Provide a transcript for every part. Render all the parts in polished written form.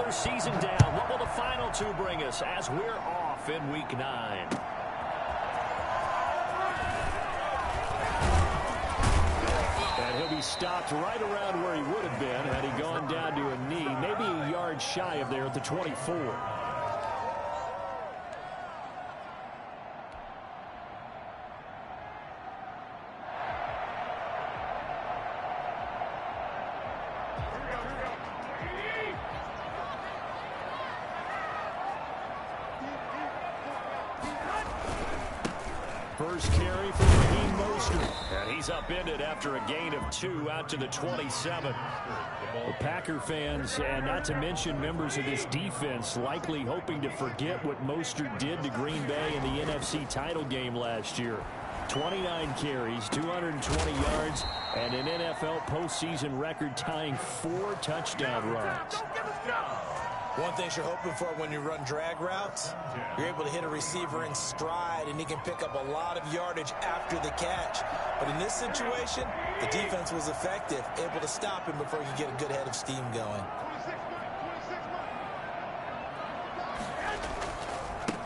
another season down. What will the final two bring us as we're off in Week 9? And he'll be stopped right around where he would have been had he gone down to a knee, maybe a yard shy of there at the 24. First carry for Raheem Mostert. And he's upended after a gain of 2 out to the 27. Well, Packer fans, and not to mention members of this defense, likely hoping to forget what Mostert did to Green Bay in the NFC title game last year. 29 carries, 220 yards, and an NFL postseason record-tying 4 touchdown runs. One thing you're hoping for when you run drag routes, you're able to hit a receiver in stride, and he can pick up a lot of yardage after the catch. But in this situation, the defense was effective, able to stop him before he could get a good head of steam going.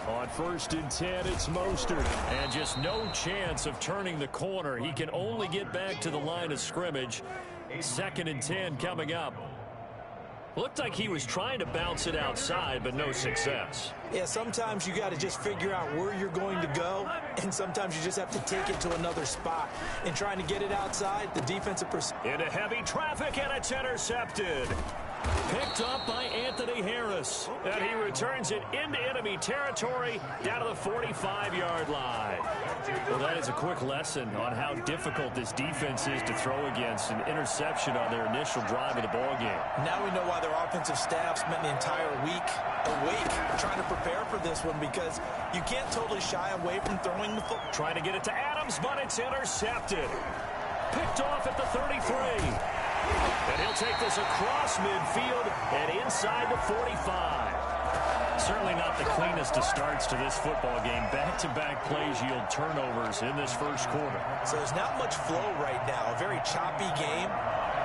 On 1st and 10, it's Mostert. And just no chance of turning the corner. He can only get back to the line of scrimmage. 2nd and 10 coming up. Looked like he was trying to bounce it outside, but no success. Yeah, sometimes you got to just figure out where you're going to go, and sometimes you just have to take it to another spot. In trying to get it outside, the defensive into heavy traffic, and it's intercepted. Picked up by Anthony Harris. And he returns it into enemy territory down to the 45-yard line. Well, that is a quick lesson on how difficult this defense is to throw against. An interception on their initial drive of the ballgame. Now we know why their offensive staff spent the entire week awake trying to prepare for this one, because you can't totally shy away from throwing the football. Trying to get it to Adams, but it's intercepted. Picked off at the 33. And he'll take this across midfield and inside the 45. Certainly not the cleanest of starts to this football game. Back-to-back plays yield turnovers in this first quarter. So there's not much flow right now. A very choppy game.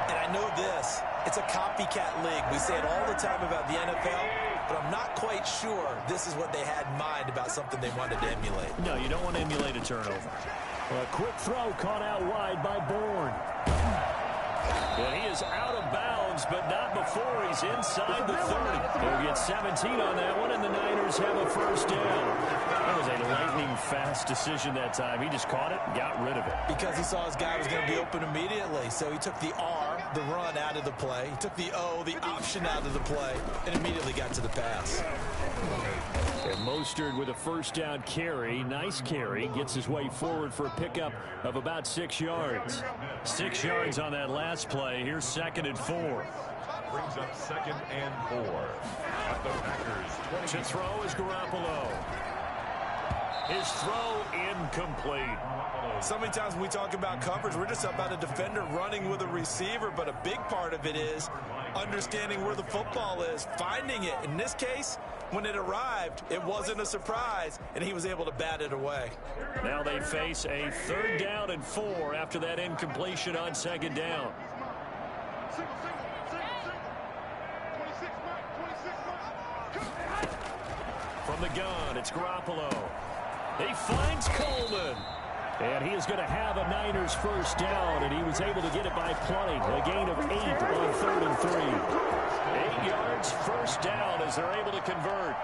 And I know this. It's a copycat league. We say it all the time about the NFL, but I'm not quite sure this is what they had in mind about something they wanted to emulate. No, you don't want to emulate a turnover. A quick throw caught out wide by Bourne. And he is out of bounds, but not before he's inside the 30. He'll get 17 on that one, and the Niners have a first down. That was a lightning-fast decision that time. He just caught it and got rid of it. Because he saw his guy was going to be open immediately, so he took the R, the run, out of the play. He took the O, the option, out of the play, and immediately got to the pass. And Mostert with a first down carry. Nice carry. Gets his way forward for a pickup of about 6 yards. 6 yards on that last play. Here's 2nd and 4. Brings up 2nd and 4. At the Packers 20. To throw is Garoppolo. His throw incomplete. So many times when we talk about coverage, we're just about a defender running with a receiver, but a big part of it is understanding where the football is, finding it. In this case, when it arrived, it wasn't a surprise, and he was able to bat it away. Now they face a 3rd down and 4 after that incompletion on 2nd down. From the gun, it's Garoppolo. He finds Coleman. And he is going to have a Niners first down, and he was able to get it by plenty. A gain of 8 on 3rd and 3. 8 yards, first down as they're able to convert.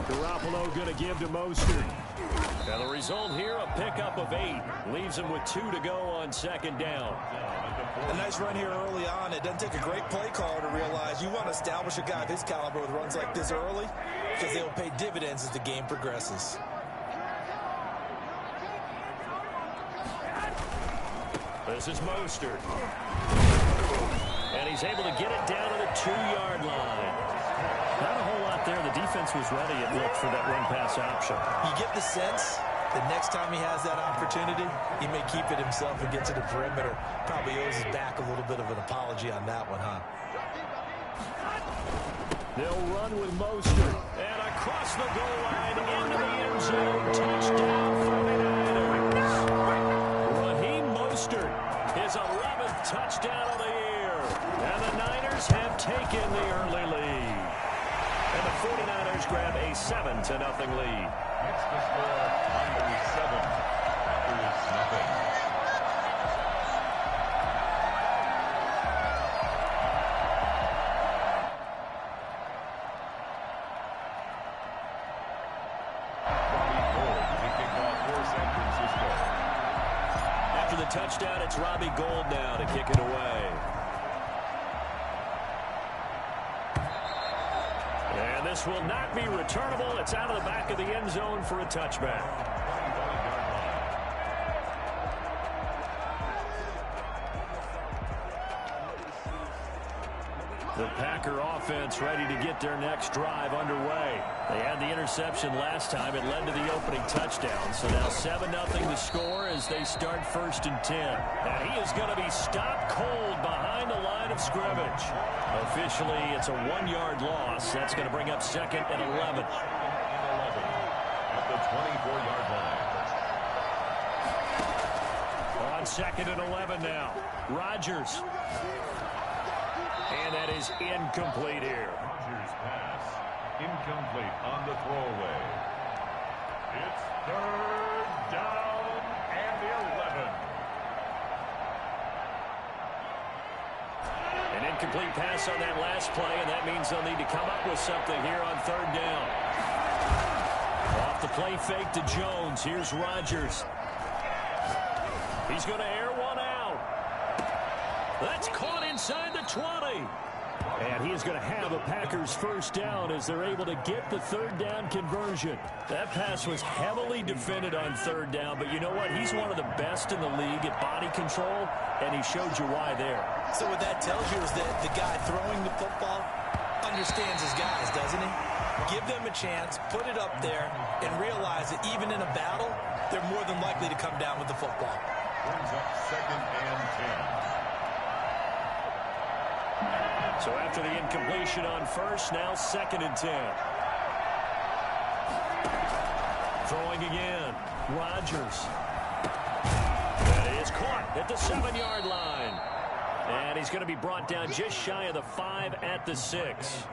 Garoppolo going to give to Mostert. Now the result here, a pickup of 8. Leaves him with 2 to go on 2nd down. A nice run here early on. It doesn't take a great play caller to realize you want to establish a guy of his caliber with runs like this early, because they'll pay dividends as the game progresses. This is Mostert. And he's able to get it down to the 2-yard line. Not a whole lot there. The defense was ready, it looked, for that run-pass option. You get the sense the next time he has that opportunity, he may keep it himself and get to the perimeter. Probably owes his back a little bit of an apology on that one, huh? They'll run with Mostert. And across the goal line into the end zone. Touchdown 49ers. 49ers grab a 7-0 lead. It's the score, Lions 7, Packers nothing. After the touchdown, it's Robbie Gould now to kick it away. And this will not be returnable. It's out of the back of the end zone for a touchback. The Packer offense ready to get their next drive underway. They had the interception last time. It led to the opening touchdown. So now 7-0 the score as they start 1st and 10. And he is going to be stopped cold behind the line of scrimmage. Officially, it's a 1-yard loss. That's going to bring up 2nd and 11. At the 24-yard line. On 2nd and 11 now. Rodgers. And that is incomplete here. Rodgers pass. Incomplete on the throwaway. It's 3rd down and 11. An incomplete pass on that last play, and that means they'll need to come up with something here on 3rd down. Off the play fake to Jones. Here's Rodgers. He's going to air one out. That's caught inside the 20. And he is going to have a Packers 1st down as they're able to get the 3rd down conversion. That pass was heavily defended on 3rd down, but you know what? He's one of the best in the league at body control, and he showed you why there. So what that tells you is that the guy throwing the football understands his guys, doesn't he? Give them a chance, put it up there, and realize that even in a battle, they're more than likely to come down with the football. Brings up 2nd and 10. So after the incompletion on 1st, now 2nd and 10. Throwing again. Rodgers. That is caught at the 7-yard line. And he's going to be brought down just shy of the 5 at the 6.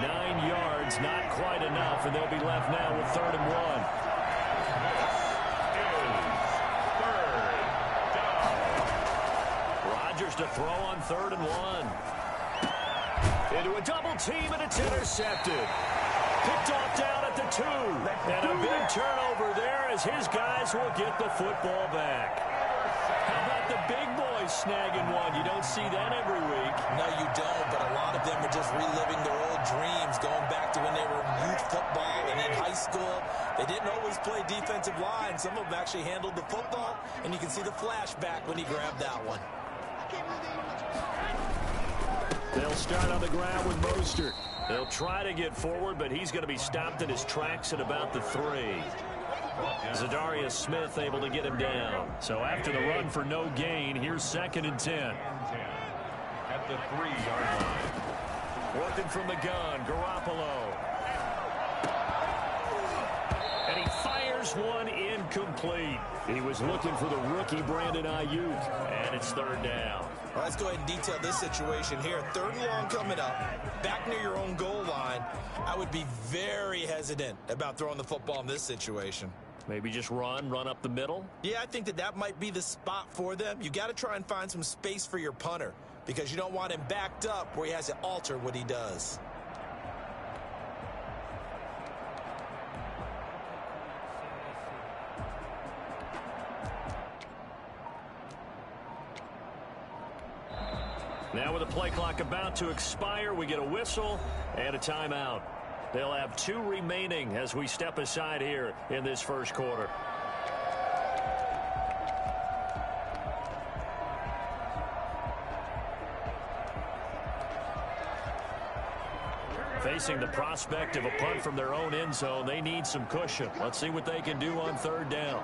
9 yards, not quite enough, and they'll be left now with 3rd and 1. Rodgers to throw on 3rd and 1. Into a double team, and it's intercepted. Picked off down at the 2. And a big turnover there as his guys will get the football back. How about the big boys snagging one? You don't see that every week. No, you don't, but a lot of them are just reliving their old dreams, going back to when they were in youth football and in high school. They didn't always play defensive line. Some of them actually handled the football, and you can see the flashback when he grabbed that one. They'll start on the ground with Mostert. They'll try to get forward, but he's going to be stopped in his tracks at about the 3. Zadarius Smith able to get him down. So after the run for no gain, here's 2nd and 10. At the 3-yard line. Working from the gun, Garoppolo. And he fires one incomplete. He was looking for the rookie Brandon Ayuk, and it's 3rd down. All right, let's go ahead and detail this situation here. 3rd and long coming up, back near your own goal line. I would be very hesitant about throwing the football in this situation. Maybe just run up the middle? Yeah, I think that might be the spot for them. You got to try and find some space for your punter because you don't want him backed up where he has to alter what he does. Now with the play clock about to expire, we get a whistle and a timeout. They'll have 2 remaining as we step aside here in this 1st quarter. Facing the prospect of a punt from their own end zone, they need some cushion. Let's see what they can do on 3rd down.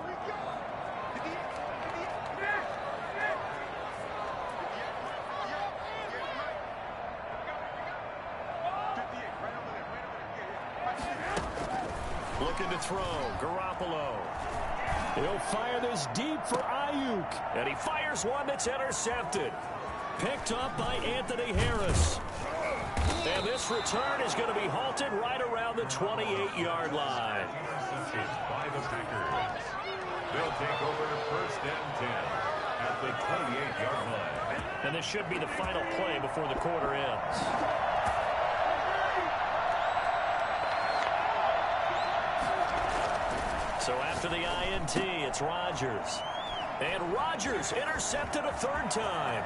Looking to throw, Garoppolo. He'll fire this deep for Ayuk. And he fires one that's intercepted. Picked up by Anthony Harris. And this return is going to be halted right around the 28-yard line. Intercepted by the Packers. They'll take over first and 10 at the 28-yard line. And this should be the final play before the quarter ends. So after the INT, it's Rodgers. And Rodgers intercepted a third time.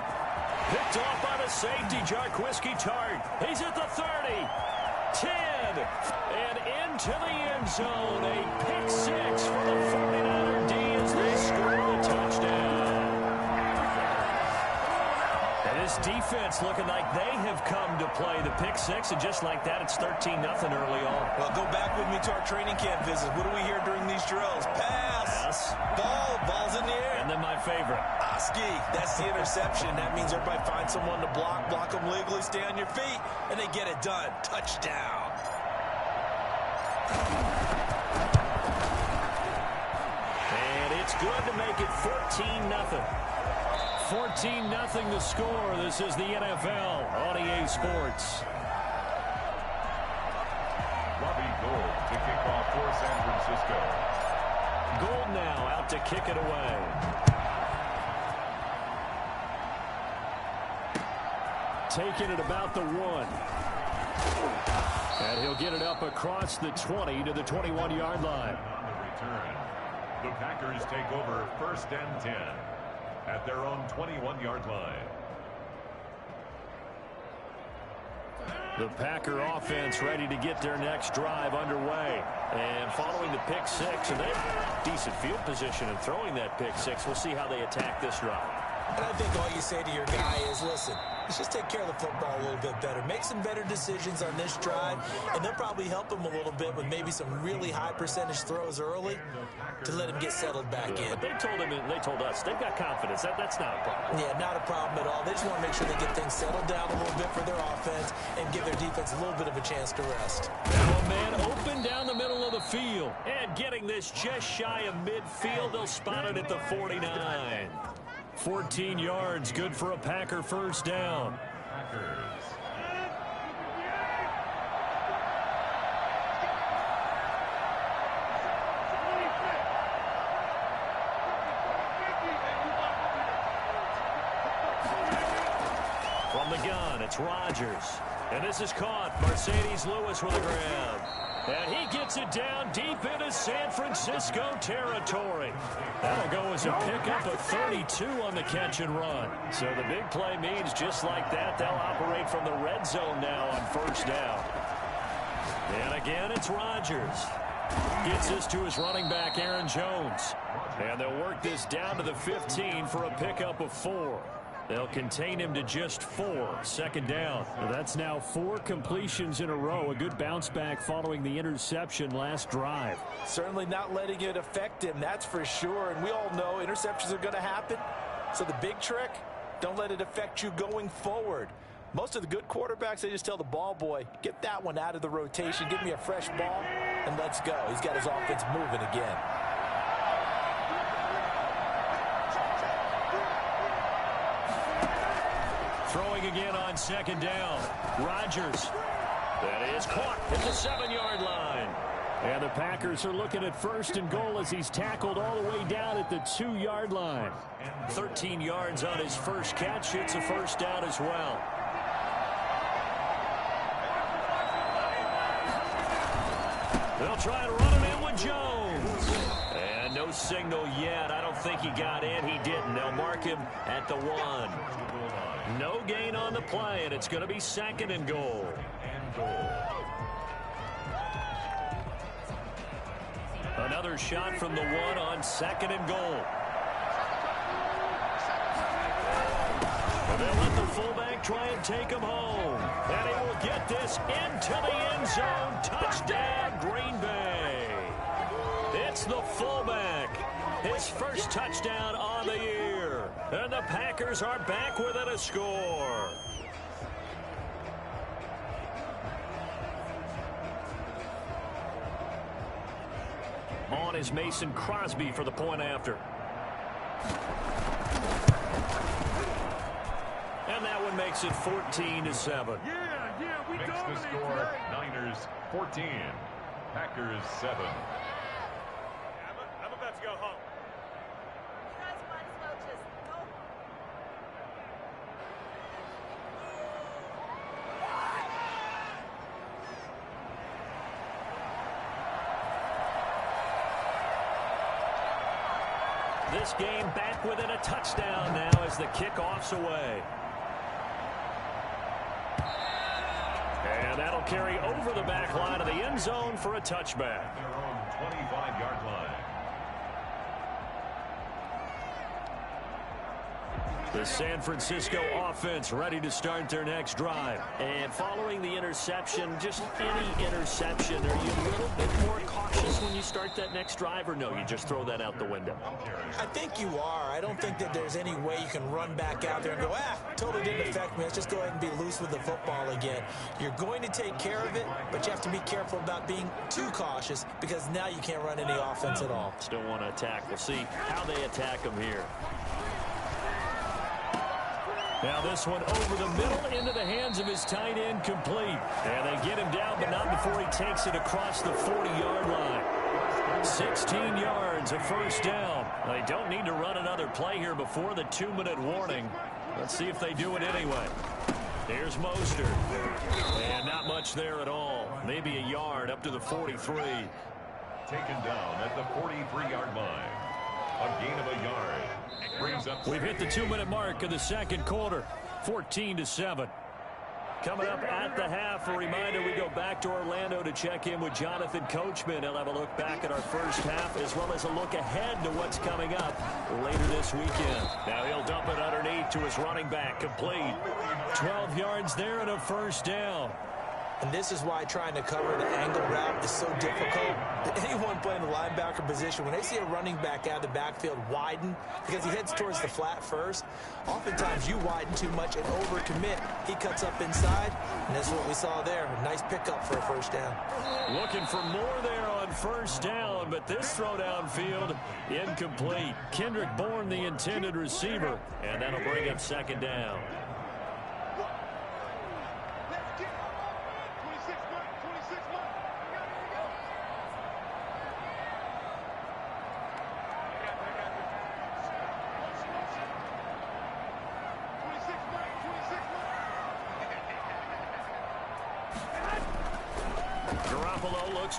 Picked off by the safety, Jarquiski Tart. He's at the 30, 10, and into the end zone. A pick six for the 49er D as they score the touchdown. And this defense looking like they have come to play the pick six, and just like that, it's 13-0 early on. Well, go back with me to our training camp visit. What do we hear during these drills? Pass. Ball's in the air. And then my favorite. Oski, that's the interception. That means everybody finds someone to block them legally, stay on your feet, and they get it done. Touchdown. And it's good to make it 14-0. 14-0 the score. This is the NFL on EA Sports. Robbie Gould to kick off for San Francisco. Gould now out to kick it away. Taking it about the 1. And he'll get it up across the 20 to the 21-yard line. On the return, the Packers take over first and 10 at their own 21-yard line. The Packer offense ready to get their next drive underway. And following the pick six, and they have decent field position in throwing that pick six. We'll see how they attack this drive. And I think all you say to your guy is, listen, let's just take care of the football a little bit better. Make some better decisions on this drive, and they'll probably help him a little bit with maybe some really high percentage throws early to let him get settled back in. But they told him, and they told us, they've got confidence. That's not a problem. Yeah, not a problem at all. They just want to make sure they get things settled down a little bit for their offense and give their defense a little bit of a chance to rest. Now a man open down the middle of the field. And getting this just shy of midfield, they'll spot it at the 49. 14 yards, good for a Packer first down. Packers. From the gun, it's Rodgers. And this is caught. Mercedes Lewis with a grab. And he gets it down deep into San Francisco territory. That'll go as a pickup of 32 on the catch and run. So the big play means just like that, they'll operate from the red zone now on first down. And again, it's Rodgers. Gets this to his running back, Aaron Jones. And they'll work this down to the 15 for a pickup of 4. They'll contain him to just 4. Second down. Well, that's now 4 completions in a row. A good bounce back following the interception last drive. Certainly not letting it affect him, that's for sure. And we all know interceptions are going to happen. So the big trick, don't let it affect you going forward. Most of the good quarterbacks, they just tell the ball boy, get that one out of the rotation, give me a fresh ball, and let's go. He's got his offense moving again. Throwing again on second down. Rodgers. That is caught at the 7-yard line. And the Packers are looking at first and goal as he's tackled all the way down at the 2-yard line. 13 yards on his first catch. It's a first down as well. They'll try to run him in with Jones. And no signal yet. I don't think he got in. He didn't. They'll mark him at the 1. No gain on the play, and it's going to be second and goal. Another shot from the 1 on second and goal. And they'll let the fullback try and take him home. And he will get this into the end zone. Touchdown, Green Bay. It's the fullback. His first touchdown on the year. And the Packers are back within a score. On is Mason Crosby for the point after. And that one makes it 14-7. Yeah, we Makes the score Niners 14, Packers 7. I'm about to go home. You guys might as well just go home. This game back within a touchdown now as the kickoff's away. And that'll carry over the back line of the end zone for a touchback. Their own 25-yard line. The San Francisco offense ready to start their next drive. And following the interception, just any interception, are you a little bit more cautious when you start that next drive, or no, you just throw that out the window? I think you are. I don't think that there's any way you can run back out there and go, totally didn't affect me. Let's just go ahead and be loose with the football again. You're going to take care of it, but you have to be careful about being too cautious because now you can't run any offense at all. Still want to attack. We'll see how they attack them here. Now this one over the middle into the hands of his tight end, complete. And they get him down, but not before he takes it across the 40-yard line. 16 yards, a first down. They don't need to run another play here before the 2-minute warning. Let's see if they do it anyway. Here's Mostert. And not much there at all. Maybe a yard up to the 43. Taken down at the 43-yard line. A gain of a yard. Brings up. We've hit the 2-minute mark of the second quarter. 14-7. Coming up at the half, a reminder, we go back to Orlando to check in with Jonathan Coachman. He'll have a look back at our first half as well as a look ahead to what's coming up later this weekend. Now he'll dump it underneath to his running back, complete. 12 yards there and a first down. And this is why trying to cover the angle route is so difficult. Anyone playing the linebacker position, when they see a running back out of the backfield widen, because he heads towards the flat first, oftentimes you widen too much and overcommit. He cuts up inside, and that's what we saw there. A nice pickup for a first down. Looking for more there on first down, but this throw downfield incomplete. Kendrick Bourne, the intended receiver, and that'll bring up second down.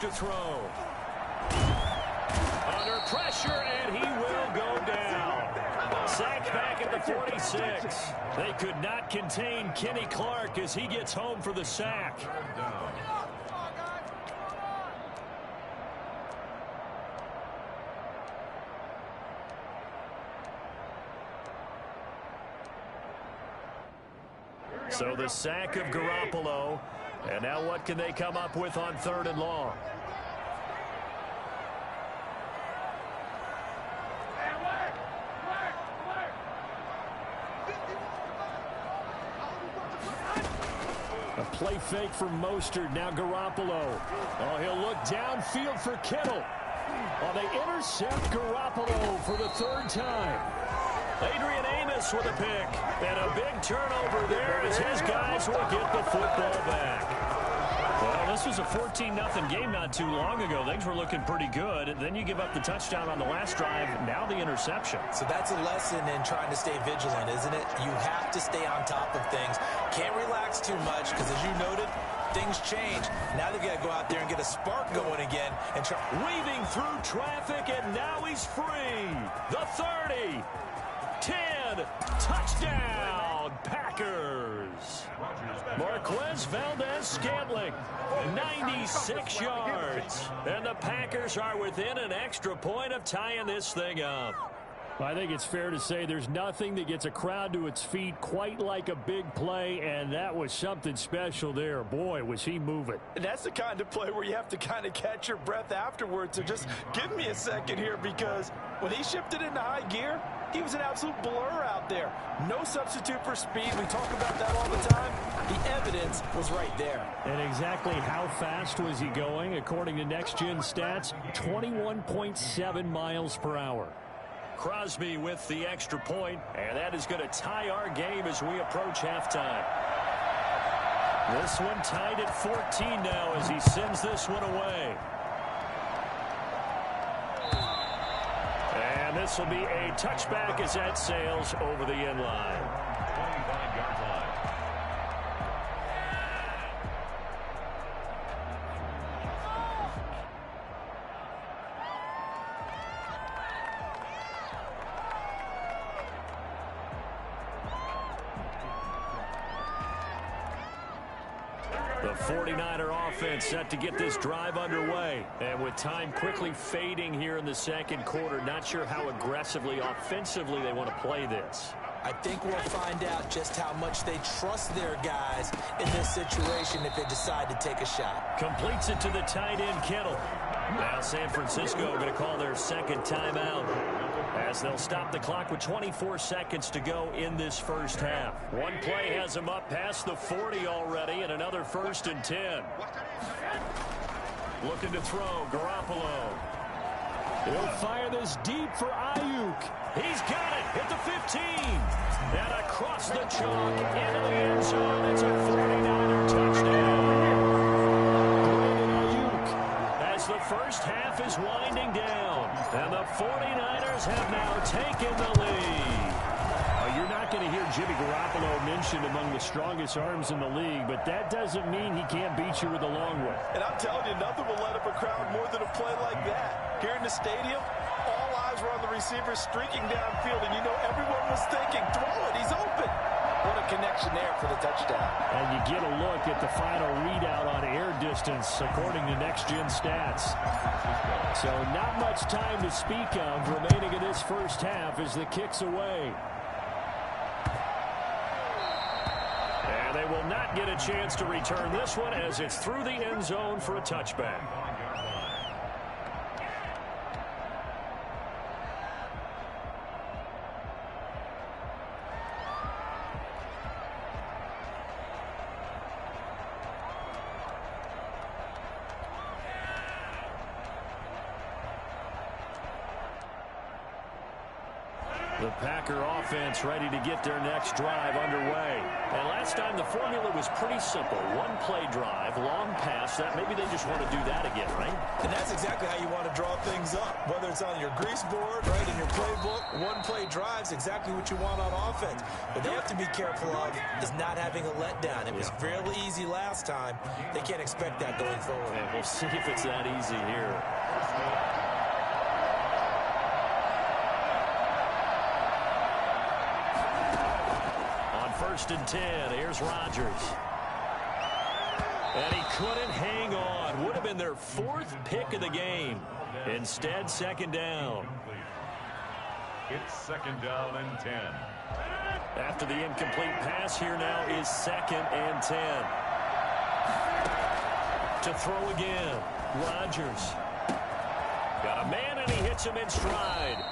To throw. Under pressure, and he will go down. Sacked back at the 46. They could not contain Kenny Clark as he gets home for the sack. So the sack of Garoppolo. And now what can they come up with on 3rd and long? A play fake from Mostert. Now Garoppolo. Oh, he'll look downfield for Kittle. Oh, they intercept Garoppolo for the 3rd time. Adrian Amos with a pick. And a big turnover there as his guys will get the football back. Well, this was a 14-0 game not too long ago. Things were looking pretty good. Then you give up the touchdown on the last drive. Now the interception. So that's a lesson in trying to stay vigilant, isn't it? You have to stay on top of things. Can't relax too much because, as you noted, things change. Now they've got to go out there and get a spark going again. And try weaving through traffic, and now he's free. The 30. 10, touchdown, Packers. Marquez Valdez-Scantling, 96 yards. And the Packers are within an extra point of tying this thing up. I think it's fair to say there's nothing that gets a crowd to its feet quite like a big play, and that was something special there. Boy, was he moving. And that's the kind of play where you have to kind of catch your breath afterwards. So just give me a second here, because when he shifted into high gear, he was an absolute blur out there. No substitute for speed. We talk about that all the time. The evidence was right there. And exactly how fast was he going? According to Next Gen Stats, 21.7 miles per hour. Crosby with the extra point, and that is going to tie our game as we approach halftime. This one tied at 14 now as he sends this one away. And this will be a touchback as that sails over the end line. 25-yard line. The 49er offense set to get this drive underway. And with time quickly fading here in the second quarter, not sure how aggressively, offensively they want to play this. I think we'll find out just how much they trust their guys in this situation if they decide to take a shot. Completes it to the tight end, Kittle. Now San Francisco going to call their second timeout as they'll stop the clock with 24 seconds to go in this first half. One play has them up past the 40 already, and another 1st and 10. Looking to throw, Garoppolo. He'll fire this deep for Ayuk. He's got it at the 15. And across the chalk into the end zone. It's a 49er touchdown. As the first half is winding down, and the 49ers have now taken the lead. You're not going to hear Jimmy Garoppolo mentioned among the strongest arms in the league, but that doesn't mean he can't beat you with a long one. And I'm telling you, nothing will let up a crowd more than a play like that. Here in the stadium, all eyes were on the receiver streaking downfield, and you know everyone was thinking, throw it, he's open. What a connection there for the touchdown. And you get a look at the final readout on air distance, according to Next Gen Stats. So not much time to speak of remaining in this first half as the kick's away. And they will not get a chance to return this one as it's through the end zone for a touchback. The Packer offense ready to get their next drive underway. And last time the formula was pretty simple. One play drive, long pass. That maybe they just want to do that again, right? And that's exactly how you want to draw things up. Whether it's on your grease board, right, in your playbook, one play drive's exactly what you want on offense. But they have to be careful of is not having a letdown. It was fairly easy last time. They can't expect that going forward. And we'll see if it's that easy here. First and 10. Here's Rodgers. And he couldn't hang on. Would have been their 4th pick of the game. Instead, second down. It's 2nd down and 10. After the incomplete pass, here now is 2nd and 10. To throw again. Rodgers. Got a man, and he hits him in stride.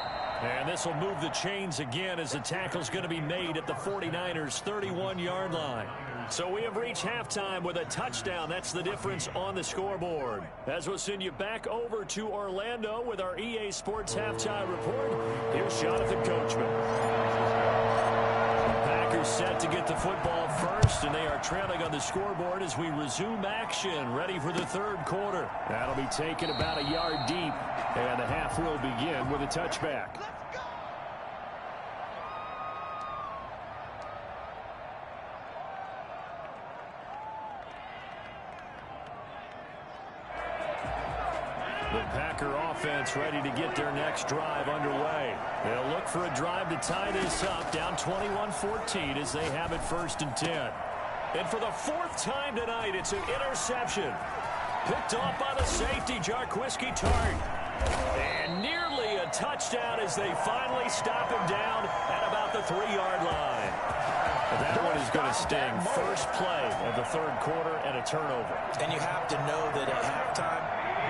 And this will move the chains again as the tackle's going to be made at the 49ers' 31-yard line. So we have reached halftime with a touchdown. That's the difference on the scoreboard. As we'll send you back over to Orlando with our EA Sports Halftime Report, here's Jonathan Coachman. Packers set to get the football first, and they are trailing on the scoreboard as we resume action, ready for the third quarter. That'll be taken about a yard deep, and the half will begin with a touchback. The Packer offense ready to get their next drive underway. They'll look for a drive to tie this up, down 21-14 as they have it 1st and 10. And for the 4th time tonight, it's an interception. Picked off by the safety, Jarquiski Tart. And nearly a touchdown as they finally stop him down at about the 3-yard line. That one is going to sting. First play of the third quarter and a turnover. And you have to know that at halftime,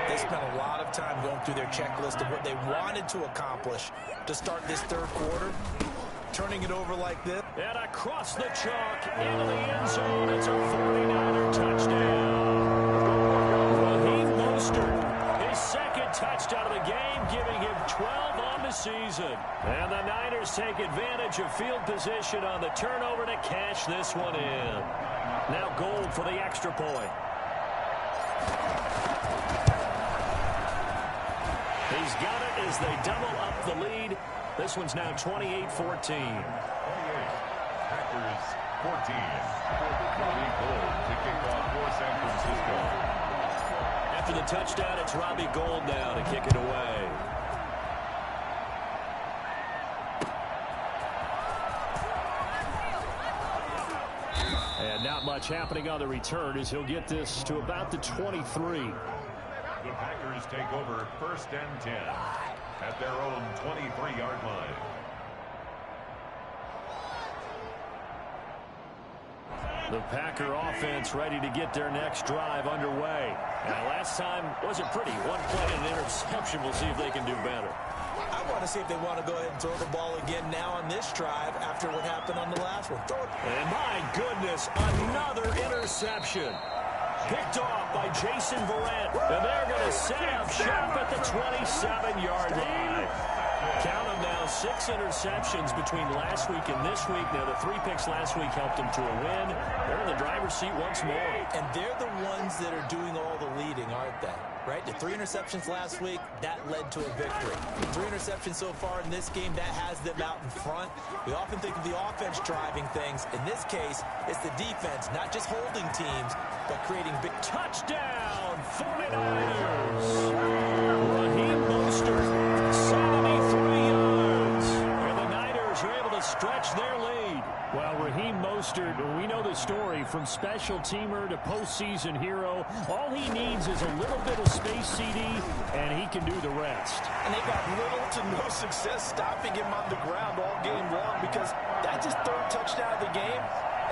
they spent a lot of time going through their checklist of what they wanted to accomplish to start this third quarter. Turning it over like this. And across the chalk into the end zone. It's a 49er touchdown. Raheem Mostert, his 2nd touchdown of the game, giving him 12 on the the season. And the Niners take advantage of field position on the turnover to cash this one in. Now Gold for the extra point. He's got it as they double up the lead. This one's now 28-14. 28. Packers 14. Robbie Gould to kick off for San Francisco. After the touchdown, it's Robbie Gould now to kick it away. And not much happening on the return as he'll get this to about the 23. The Packers take over 1st and 10 at their own 23-yard line. The Packer offense ready to get their next drive underway. And last time wasn't pretty. One play and an interception. We'll see if they can do better. I want to see if they want to go ahead and throw the ball again now on this drive after what happened on the last one. Throw it. And my goodness, another interception. Picked off by Jason Verrett. And they're going to set up shop at the 27-yard line. Count them now, 6 interceptions between last week and this week. Now, the 3 picks last week helped them to a win. They're in the driver's seat once more. And they're the ones that are doing all the leading, aren't they? Right? The 3 interceptions last week, that led to a victory. 3 interceptions so far in this game, that has them out in front. We often think of the offense driving things. In this case, it's the defense, not just holding teams, but creating big touchdown, 49ers. Raheem Mostert, 73 yards. And the Niners are able to stretch their lead. Well, Raheem Mostert, we know the story from special teamer to postseason hero. All he needs is a little bit of space, CD, and he can do the rest. And they've had little to no success stopping him on the ground all game long because that's his 3rd touchdown of the game,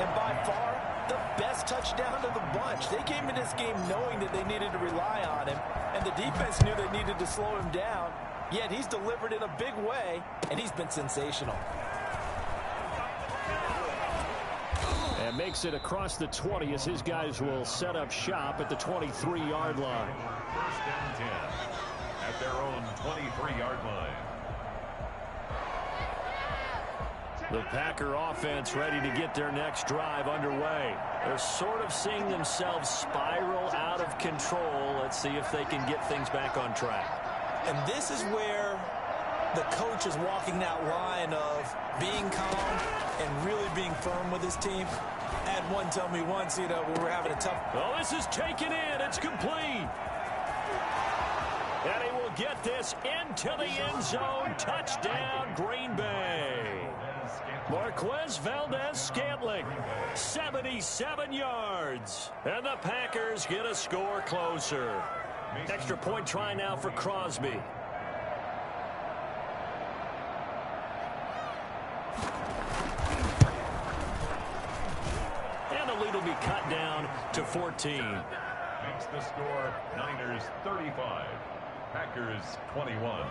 and by far the best touchdown of the bunch. They came in this game knowing that they needed to rely on him, and the defense knew they needed to slow him down, yet he's delivered in a big way, and he's been sensational. And makes it across the 20 as his guys will set up shop at the 23-yard line. 1st and 10 at their own 23-yard line. The Packer offense ready to get their next drive underway. They're sort of seeing themselves spiral out of control. Let's see if they can get things back on track. And this is where the coach is walking that line of being calm and really being firm with his team. I had one tell me once, we were having a tough... Oh, this is taken in. It's complete. And he will get this into the end zone. Touchdown, Green Bay. Marquez Valdez-Scantling, 77 yards. And the Packers get a score closer. Extra point try now for Crosby. And the lead will be cut down to 14. Makes the score Niners 35, Packers 21.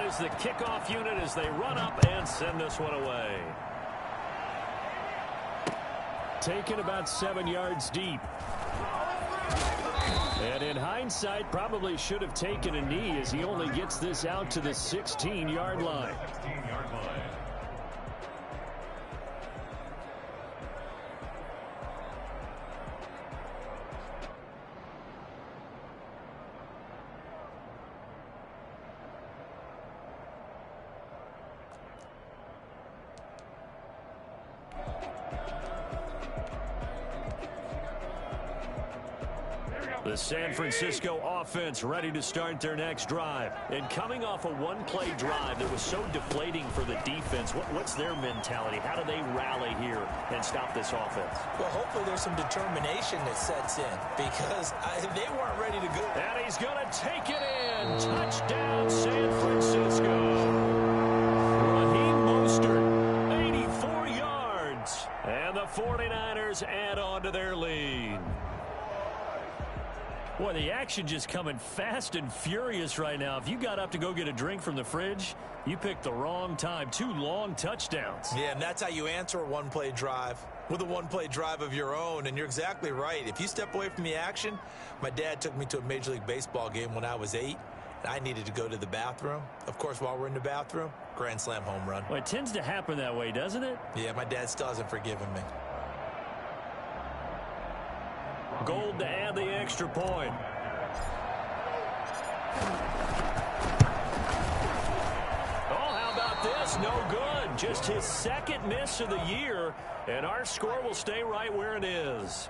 Is the kickoff unit as they run up and send this one away. Taken about 7 yards deep. And in hindsight, probably should have taken a knee as he only gets this out to the 16-yard line. 16-yard line. The San Francisco offense ready to start their next drive. And coming off a one-play drive that was so deflating for the defense, what's their mentality? How do they rally here and stop this offense? Well, hopefully there's some determination that sets in because they weren't ready to go. And he's going to take it in. Touchdown, San Francisco. Raheem Mostert, 84 yards. And the 49ers add on to their lead. Boy, the action just coming fast and furious right now. If you got up to go get a drink from the fridge, you picked the wrong time. 2 long touchdowns. Yeah, and that's how you answer a one-play drive. with a one-play drive of your own. And you're exactly right. If you step away from the action, my dad took me to a Major League Baseball game when I was 8. And I needed to go to the bathroom. Of course, while we're in the bathroom, grand slam home run. Well, it tends to happen that way, doesn't it? Yeah, my dad still hasn't forgiven me. Gold to add the extra point. Oh, how about this? No good. Just his second miss of the year, and our score will stay right where it is.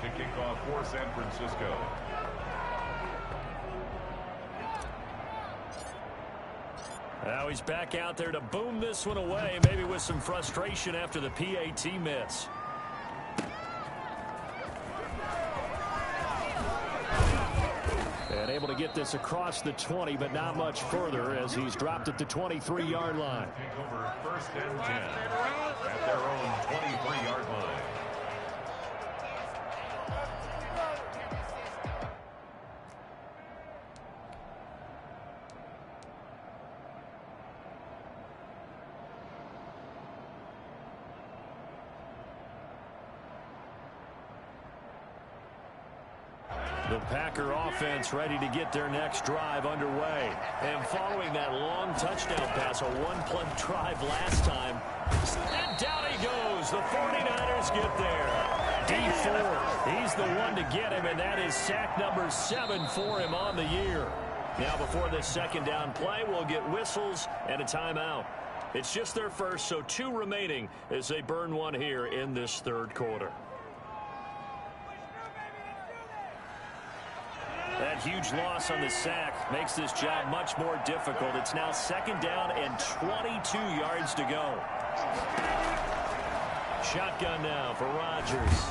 To kick off for San Francisco. Now he's back out there to boom this one away, maybe with some frustration after the PAT miss. And able to get this across the 20, but not much further as he's dropped it to 23-yard line. Take over first and 10 at their own 23-yard line. The Packer offense ready to get their next drive underway. And following that long touchdown pass, a one-play drive last time. And down he goes. The 49ers get there. D4, he's the one to get him, and that is sack number 7 for him on the year. Now before this second down play, we'll get whistles and a timeout. It's just their first, so 2 remaining as they burn one here in this third quarter. That huge loss on the sack makes this job much more difficult. It's now second down and 22 yards to go. Shotgun now for Rodgers.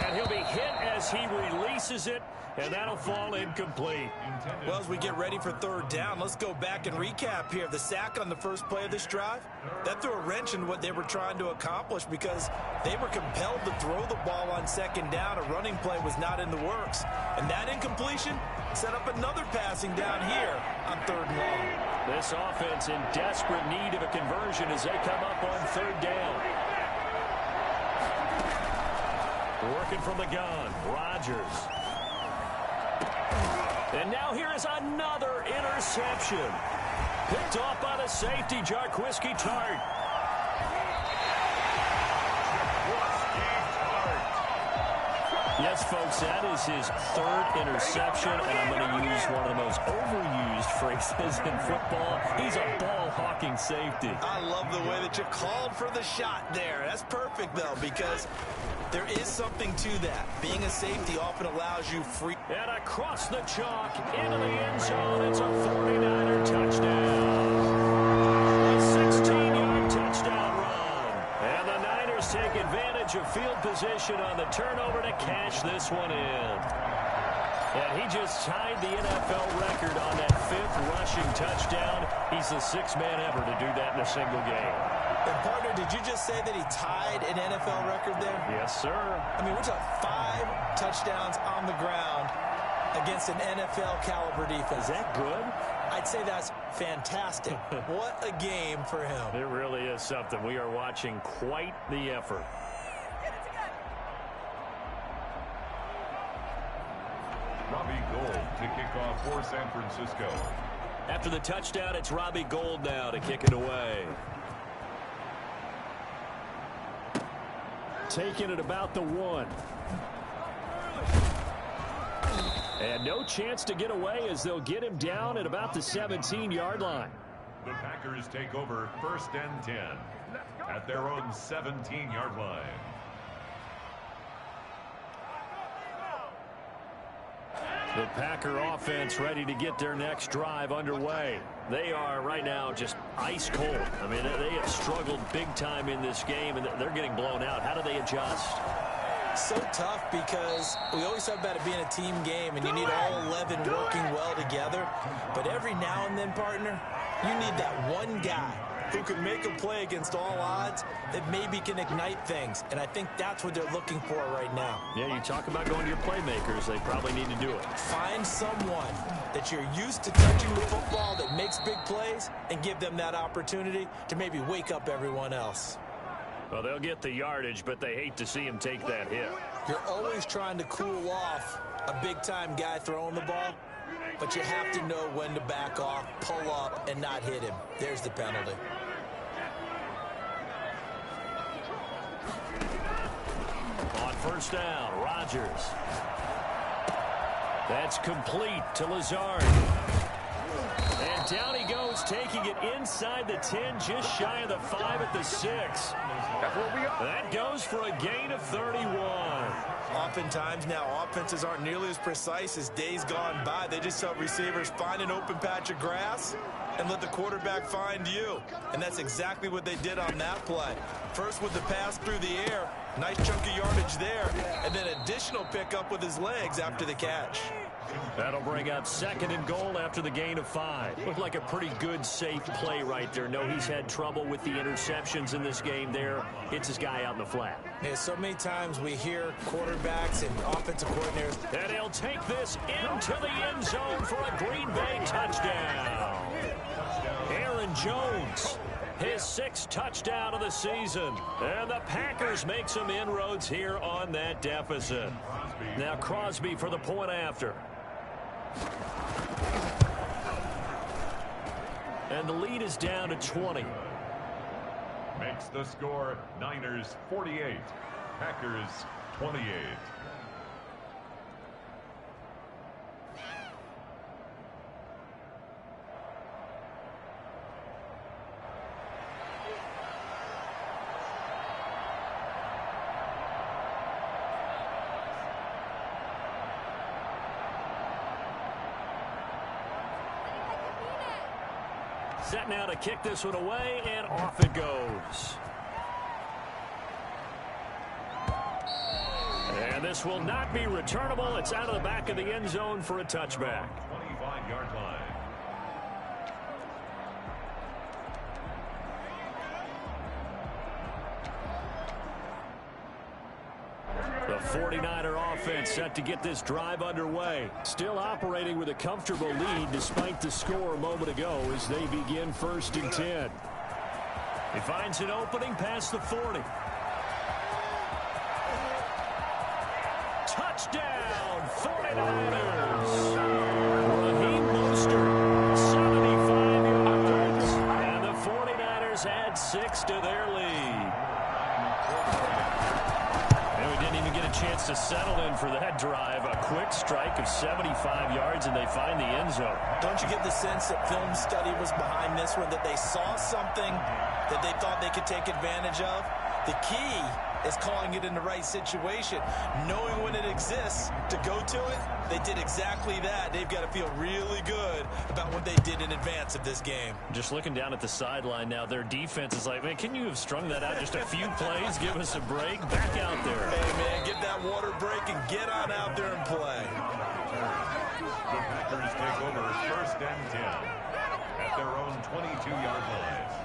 And he'll be hit as he releases it, and that'll fall incomplete. Well, as we get ready for third down, let's go back and recap here. The sack on the first play of this drive, that threw a wrench in what they were trying to accomplish because they were compelled to throw the ball on second down. A running play was not in the works. And that incompletion set up another passing down here on third and long. This offense in desperate need of a conversion as they come up on third down. Working from the gun, Rodgers. And now here is another interception. Picked off by the safety, Jarquiski Tart. Yes, folks, that is his third interception, and I'm going to use one of the most overused phrases in football. He's a ball-hawking safety. I love the way that you called for the shot there. That's perfect, though, because there is something to that. Being a safety often allows you free. And across the chalk, into the end zone, it's a 49er touchdown. A 16-yard touchdown run. And the Niners take advantage of field position on the turnover to cash this one in. And he just tied the NFL record on that 5th rushing touchdown. He's the 6th man ever to do that in a single game. And partner, did you just say that he tied an NFL record there? Yes, sir. I mean, we're talking 5 touchdowns on the ground against an NFL caliber defense. Is that good? I'd say that's fantastic. What a game for him. It really is something. We are watching quite the effort. Robbie Gould to kick off for San Francisco. After the touchdown, it's Robbie Gould now to kick it away. Taking it about the 1. And no chance to get away as they'll get him down at about the 17-yard line. The Packers take over first and 10 at their own 17-yard line. The Packer offense ready to get their next drive underway. They are right now just ice cold. I mean, they have struggled big time in this game, and they're getting blown out. How do they adjust? So tough because we always talk about it being a team game, and you need all 11 working well together. But every now and then, partner, you need that one guy who can make a play against all odds that maybe can ignite things. And I think that's what they're looking for right now. Yeah, you talk about going to your playmakers. They probably need to do it. Find someone that you're used to touching the football that makes big plays and give them that opportunity to maybe wake up everyone else. Well, they'll get the yardage, but they hate to see him take that hit. You're always trying to cool off a big-time guy throwing the ball, but you have to know when to back off, pull up, and not hit him. There's the penalty. On first down, Rodgers. That's complete to Lazard. And down he goes, taking it inside the 10, just shy of the 5 at the 6. That goes for a gain of 31. Oftentimes now, offenses aren't nearly as precise as days gone by. They just help receivers find an open patch of grass and let the quarterback find you. And that's exactly what they did on that play. First with the pass through the air, nice chunk of yardage there, and then additional pickup with his legs after the catch. That'll bring up 2nd and goal after the gain of 5. Looked like a pretty good, safe play right there. No, he's had trouble with the interceptions in this game there. Hits his guy out in the flat. Yeah, so many times we hear quarterbacks and offensive coordinators. And he'll take this into the end zone for a Green Bay touchdown. Aaron Jones, his 6th touchdown of the season. And the Packers make some inroads here on that deficit. Now Crosby for the point after. And the lead is down to 20. Makes the score Niners 48, Packers 28. Set now to kick this one away, and off it goes. And this will not be returnable. It's out of the back of the end zone for a touchback. 25-yard line. The 49er offense set to get this drive underway. Still operating with a comfortable lead despite the score a moment ago as they begin 1st and 10. He finds an opening past the 40. Touchdown, 49ers. Raheem Mostert, 75 yards. And the 49ers add 6 to their lead. Chance to settle in for that drive. A quick strike of 75 yards, and they find the end zone. Don't you get the sense that film study was behind this one, that they saw something that they thought they could take advantage of? The key is calling it in the right situation, knowing when it exists to go to it. They did exactly that. They've got to feel really good about what they did in advance of this game. Just looking down at the sideline now, their defense is like, man, can you have strung that out just a few plays? Give us a break. Back out there. Hey, man, get that water break and get on out there and play. The Packers take over 1st and 10 at their own 22-yard line.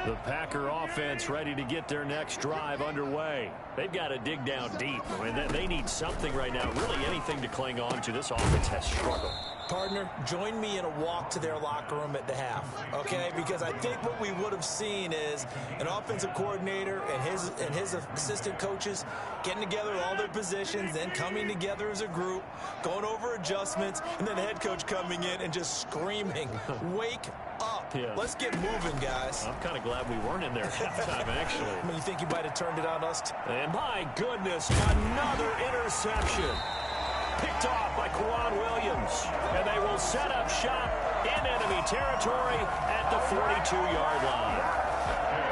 The Packer offense ready to get their next drive underway. They've got to dig down deep. I mean, they need something right now, really anything to cling on to. This offense has struggled. Partner, join me in a walk to their locker room at the half, okay? Because I think what we would have seen is an offensive coordinator and his assistant coaches getting together all their positions, then coming together as a group, going over adjustments, and then the head coach coming in and just screaming, wake up. Yeah. Let's get moving, guys. I'm kind of glad we weren't in there at halftime, actually. I mean, you think you might have turned it on us? And my goodness, another interception. Picked off by Kwan Williams. And they will set up shop in enemy territory at the 42-yard line.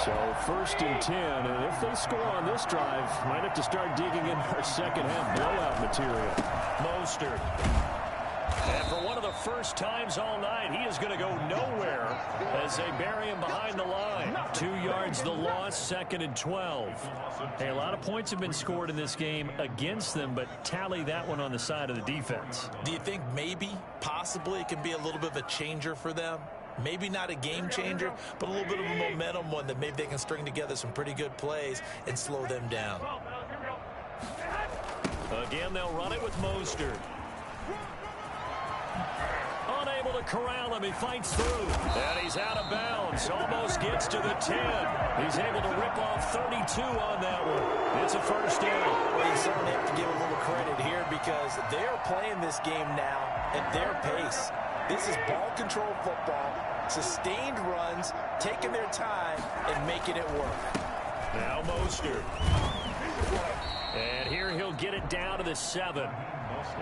So 1st and 10, and if they score on this drive, might have to start digging in our second half blowout material. Mostert. for one of the first times all night, he is going to go nowhere as they bury him behind the line. 2 yards the loss, 2nd and 12. Hey, a lot of points have been scored in this game against them, but tally that one on the side of the defense. Do you think maybe, possibly, it can be a little bit of a changer for them? Maybe not a game changer, but a little bit of a momentum one that maybe they can string together some pretty good plays and slow them down. Again, they'll run it with Mostert. Unable to corral him. He fights through. And he's out of bounds. Almost gets to the 10. He's able to rip off 32 on that one. It's a first down. Well, you certainly have to give a little credit here because they're playing this game now at their pace. This is ball control football, sustained runs, taking their time, and making it work. Now Mostert. And here he'll get it down to the 7.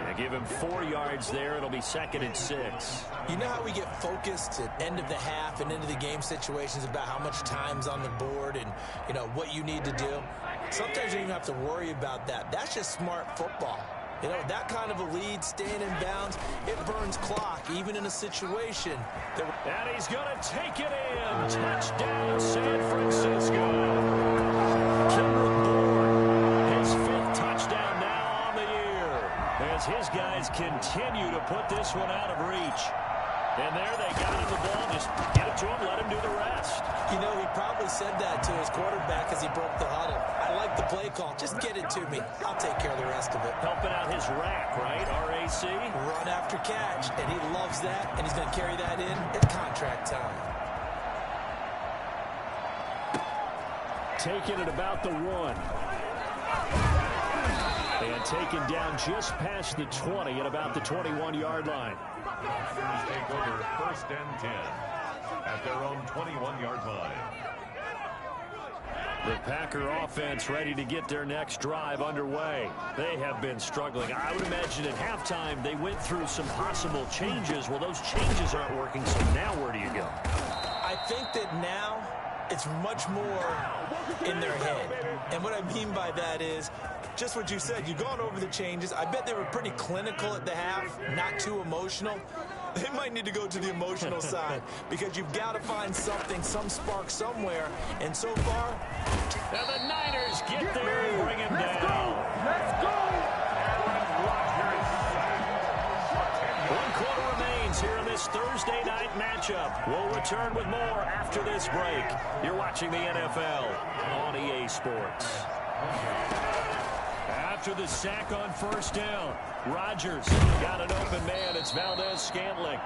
They give him 4 yards there. It'll be 2nd and 6. You know how we get focused at end of the half and into the game situations about how much time's on the board and, you know, what you need to do? Sometimes you don't even have to worry about that. That's just smart football. You know, that kind of a lead, staying in bounds, it burns clock, even in a situation. And he's going to take it in. Touchdown, San Francisco. Kendrick Bourne, his 5th touchdown now on the year, as his guys continue to put this one out of reach. And there they got him the ball. Just get it to him, let him do the rest. You know, he probably said that to his quarterback as he broke the huddle. I like the play call. Just get it to me. I'll take care of the rest of it. Helping out his rack, right? RAC. Run after catch, and he loves that, and he's going to carry that in at contract time. Taking it about the 1. And taken down just past the 20 at about the 21-yard line. Packers take over 1st and 10 at their own 21-yard line. The Packer offense ready to get their next drive underway. They have been struggling. I would imagine at halftime they went through some possible changes. Well, those changes aren't working, so now where do you go? I think that now it's much more in their head. And what I mean by that is just what you said. You've gone over the changes. I bet they were pretty clinical at the half, not too emotional. They might need to go to the emotional side because you've got to find something, some spark somewhere. And so far, and the Niners get there and bring him down. Let's go! One quarter remains here in this Thursday night matchup. We'll return with more after this break. You're watching the NFL on EA Sports. After the sack on 1st down, Rodgers got an open man. It's Valdez-Scantling.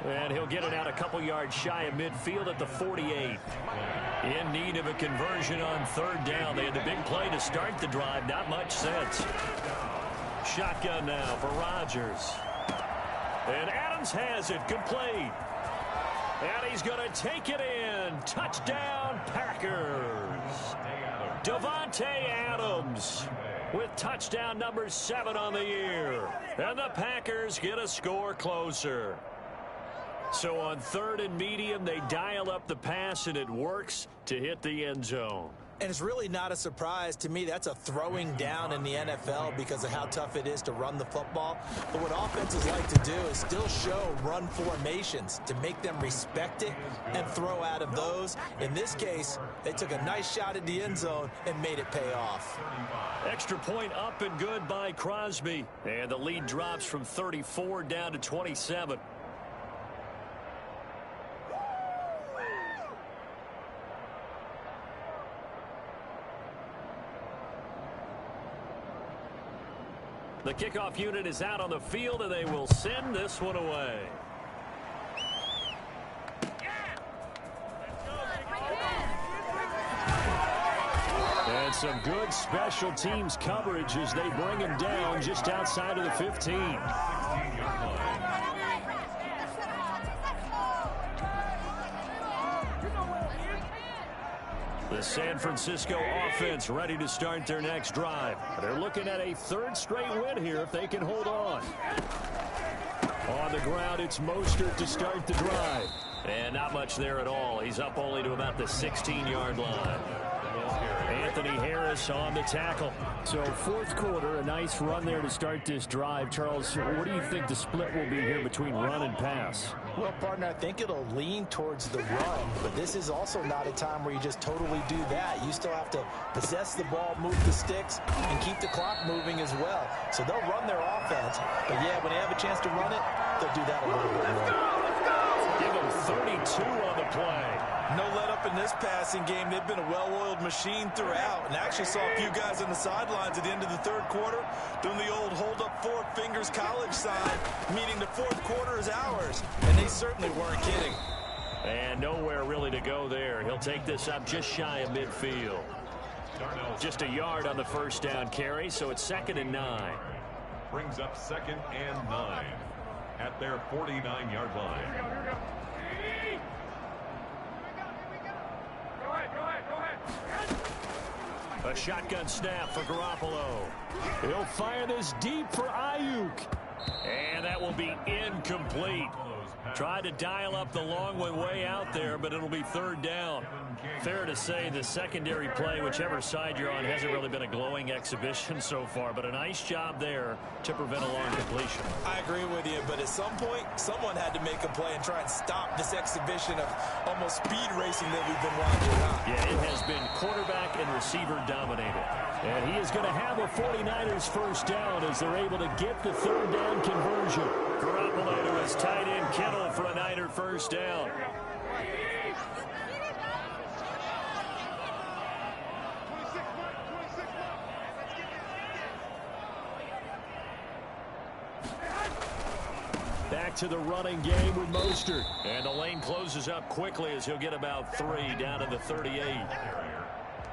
And he'll get it out a couple yards shy of midfield at the 48. In need of a conversion on 3rd down. They had the big play to start the drive. Not much sense. Shotgun now for Rodgers. And Adams has it. Complete. And he's going to take it in. Touchdown, Packers. Davante Adams with touchdown number 7 on the year. And the Packers get a score closer. So on 3rd and medium, they dial up the pass, and it works to hit the end zone. and it's really not a surprise to me. That's a throwing down in the NFL because of how tough it is to run the football. But what offenses like to do is still show run formations to make them respect it and throw out of those. In this case, they took a nice shot at the end zone and made it pay off. Extra point up and good by Crosby. And the lead drops from 34 down to 27. The kickoff unit is out on the field, and they will send this one away. And some good special teams coverage as they bring him down just outside of the 15. The San Francisco offense ready to start their next drive. They're looking at a third straight win here if they can hold on. On the ground, it's Mostert to start the drive. And not much there at all. He's up only to about the 16-yard line. Anthony Harris on the tackle. So fourth quarter, a nice run there to start this drive. Charles, what do you think the split will be here between run and pass? Well, partner, I think it'll lean towards the run, but this is also not a time where you just totally do that. You still have to possess the ball, move the sticks, and keep the clock moving as well. So they'll run their offense, but yeah, when they have a chance to run it, they'll do that a little bit more. Give him 32 on the play. No let up in this passing game. They've been a well-oiled machine throughout. And I actually saw a few guys on the sidelines at the end of the third quarter doing the old hold up four fingers college sign, meaning the fourth quarter is ours. And they certainly weren't kidding. And nowhere really to go there. He'll take this up just shy of midfield. Just a yard on the first down carry, so it's 2nd and 9. Brings up 2nd and 9 at their 49-yard line. A shotgun snap for Garoppolo. He'll fire this deep for Ayuk. And that will be incomplete. Tried to dial up the long one way out there, but it'll be 3rd down. Fair to say the secondary play, whichever side you're on, hasn't really been a glowing exhibition so far, but a nice job there to prevent a long completion. I agree with you, but at some point, someone had to make a play and try and stop this exhibition of almost speed racing that we've been watching. Yeah, it has been quarterback and receiver dominated. And he is going to have a 49ers first down as they're able to get the 3rd down conversion. Garoppolo to his tight end Kittle for a Niner first down. Back to the running game with Mostert. And the lane closes up quickly as he'll get about 3 down to the 38.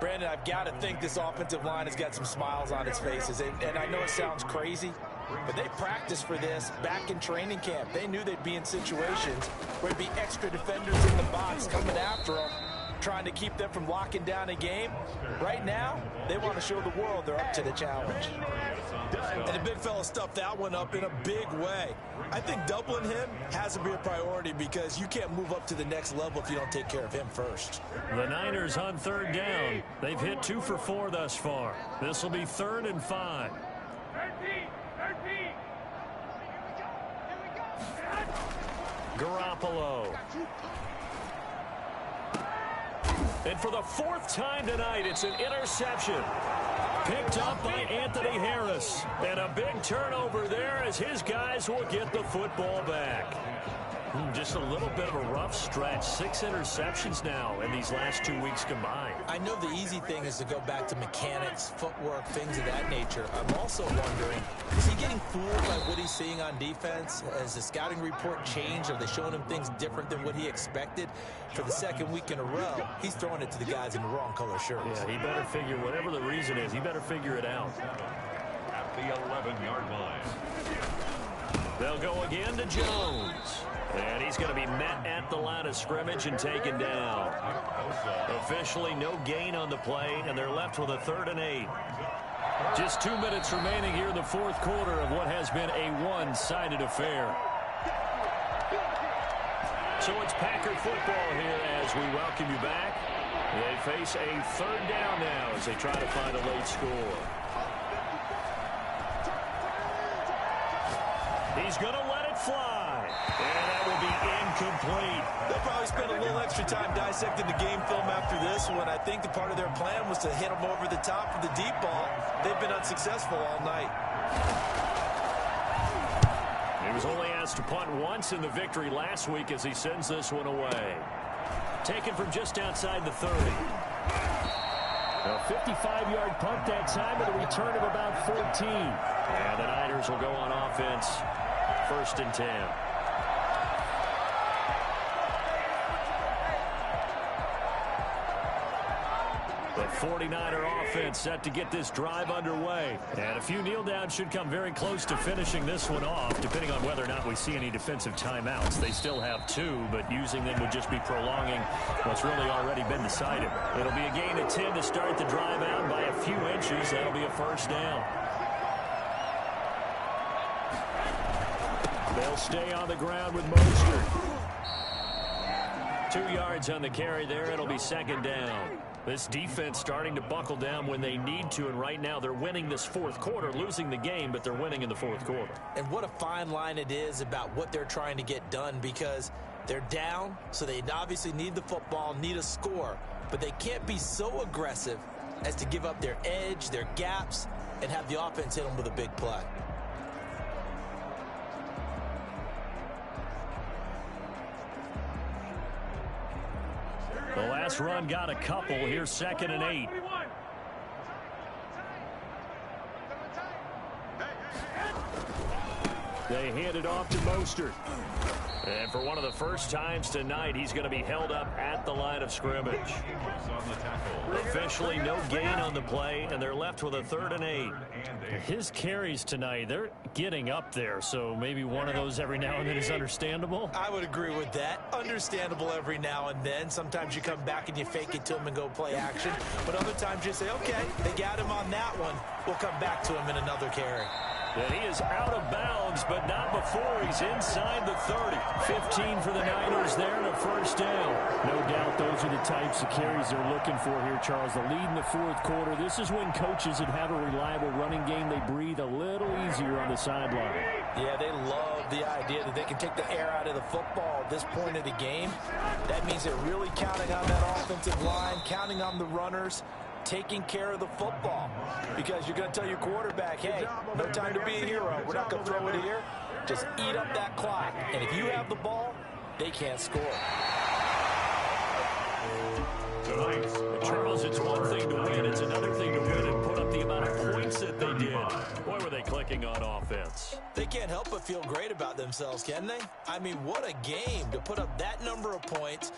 Brandon, I've got to think this offensive line has got some smiles on its faces. And I know it sounds crazy, but they practiced for this back in training camp. They knew they'd be in situations where there'd be extra defenders in the box coming after them, trying to keep them from locking down a game. Right now, they want to show the world they're up to the challenge. And the big fella stuffed that one up in a big way. I think doubling him has to be a priority because you can't move up to the next level if you don't take care of him first. The Niners on 3rd down. They've hit 2 for 4 thus far. This will be 3rd and 5. Garoppolo. And for the 4th time tonight, it's an interception. Picked up by Anthony Harris. And a big turnover there as his guys will get the football back. Just a little bit of a rough stretch. 6 interceptions now in these last 2 weeks combined. I know the easy thing is to go back to mechanics, footwork, things of that nature. I'm also wondering, is he getting fooled by what he's seeing on defense? Has the scouting report changed? Are they showing him things different than what he expected? For the 2nd week in a row, he's throwing it to the guys in the wrong color shirts. Yeah, he better figure, whatever the reason is, he better figure it out. At the 11-yard line. They'll go again to Jones. And he's going to be met at the line of scrimmage and taken down. Officially no gain on the play, and they're left with a 3rd and 8. Just 2 minutes remaining here in the 4th quarter of what has been a one-sided affair. So it's Packer football here as we welcome you back. They face a 3rd down now as they try to find a late score. He's going to let it fly. And that will be incomplete. They'll probably spend a little extra time dissecting the game film after this one. I think the part of their plan was to hit them over the top with the deep ball. They've been unsuccessful all night. He was only asked to punt once in the victory last week as he sends this one away. Taken from just outside the 30. A 55-yard punt that time with a return of about 14. And the Niners will go on offense. 1st and 10. The 49er offense set to get this drive underway. And a few kneel downs should come very close to finishing this one off, depending on whether or not we see any defensive timeouts. They still have 2, but using them would just be prolonging what's really already been decided. It'll be a gain of 10 to start the drive out by a few inches. That'll be a 1st down. They'll stay on the ground with Mostert. 2 yards on the carry there. It'll be second down. This defense starting to buckle down when they need to, and right now they're winning this fourth quarter, losing the game, but they're winning in the fourth quarter. And what a fine line it is about what they're trying to get done, because they're down, so they obviously need the football, need a score, but they can't be so aggressive as to give up their edge, their gaps, and have the offense hit them with a big play. The last run got a couple. Here's 2nd and 8. They hand it off to Mostert. And for one of the first times tonight, he's going to be held up at the line of scrimmage. Officially no gain on the play, and they're left with a 3rd and 8. His carries tonight, they're getting up there, so maybe one of those every now and then is understandable. I would agree with that. Understandable every now and then. Sometimes you come back and you fake it to him and go play action. But other times you say, okay, they got him on that one. We'll come back to him in another carry. And he is out of bounds, but not before he's inside the 30. 15 for the Niners there and a first down. No doubt those are the types of carries they're looking for here, Charles. The lead in the fourth quarter. This is when coaches that have a reliable running game, they breathe a little easier on the sideline. Yeah, they love the idea that they can take the air out of the football at this point of the game. That means they're really counting on that offensive line, counting on the runners, taking care of the football, because you're going to tell your quarterback, hey, no time to be a hero. We're not going to throw it here. Just eat up that clock. And if you have the ball, they can't score. Charles, it's one thing to win. It's another thing to win and put up the amount of points that they did. Boy, were they clicking on offense. They can't help but feel great about themselves, can they? I mean, what a game to put up that number of points.